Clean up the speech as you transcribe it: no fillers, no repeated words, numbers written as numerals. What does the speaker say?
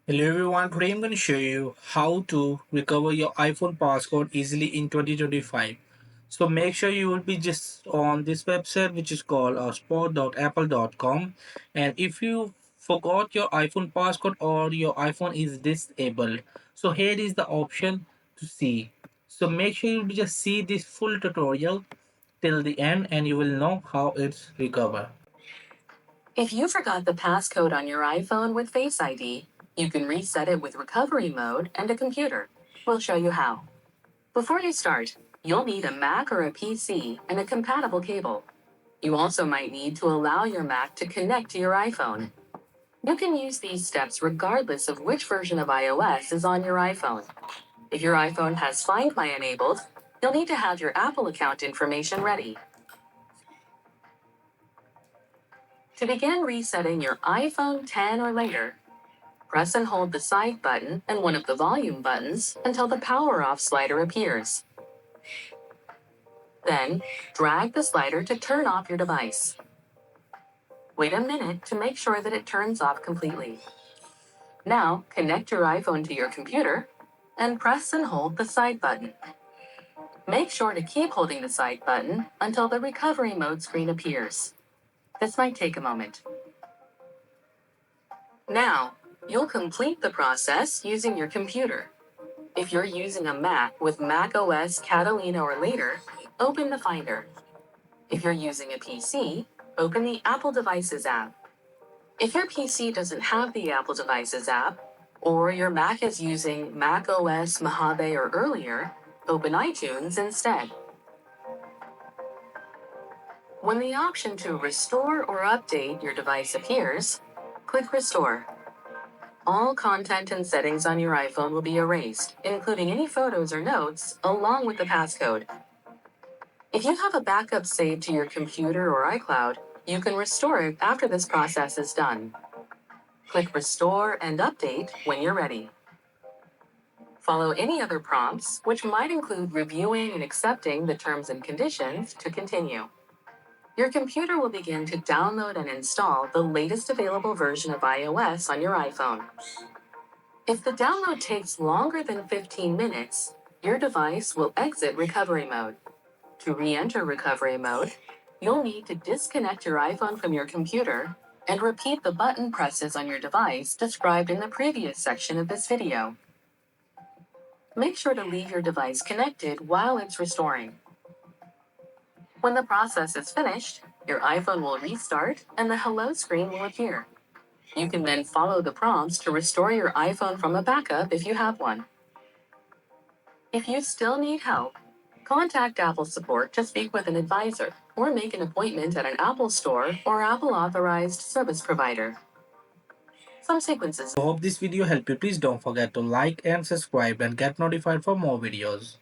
Hello everyone, today I'm going to show you how to recover your iPhone passcode easily in 2025. So make sure you will be just on this website which is called spot.apple.com, and if you forgot your iPhone passcode or your iPhone is disabled, so here is the option to see. So make sure you just see this full tutorial till the end and you will know how it's recovered. If you forgot the passcode on your iPhone with Face ID, you can reset it with recovery mode and a computer. We'll show you how. Before you start, you'll need a Mac or a PC and a compatible cable. You also might need to allow your Mac to connect to your iPhone. You can use these steps regardless of which version of iOS is on your iPhone. If your iPhone has Find My enabled, you'll need to have your Apple account information ready. To begin resetting your iPhone 10 or later, press and hold the side button and one of the volume buttons until the power off slider appears. Then, drag the slider to turn off your device. Wait a minute to make sure that it turns off completely. Now, connect your iPhone to your computer and press and hold the side button. Make sure to keep holding the side button until the recovery mode screen appears. This might take a moment. Now, you'll complete the process using your computer. If you're using a Mac with Mac OS Catalina or later, open the Finder. If you're using a PC, open the Apple Devices app. If your PC doesn't have the Apple Devices app, or your Mac is using Mac OS Mojave or earlier, open iTunes instead. When the option to restore or update your device appears, click Restore. All content and settings on your iPhone will be erased, including any photos or notes, along with the passcode. If you have a backup saved to your computer or iCloud, you can restore it after this process is done. Click Restore and Update when you're ready. Follow any other prompts, which might include reviewing and accepting the terms and conditions to continue. Your computer will begin to download and install the latest available version of iOS on your iPhone. If the download takes longer than 15 minutes, your device will exit recovery mode. To re-enter recovery mode, you'll need to disconnect your iPhone from your computer and repeat the button presses on your device described in the previous section of this video. Make sure to leave your device connected while it's restoring. When the process is finished, your iPhone will restart and the Hello screen will appear. You can then follow the prompts to restore your iPhone from a backup if you have one. If you still need help, contact Apple support to speak with an advisor or make an appointment at an Apple store or Apple authorized service provider. Some sequences. I hope this video helped you. Please don't forget to like and subscribe and get notified for more videos.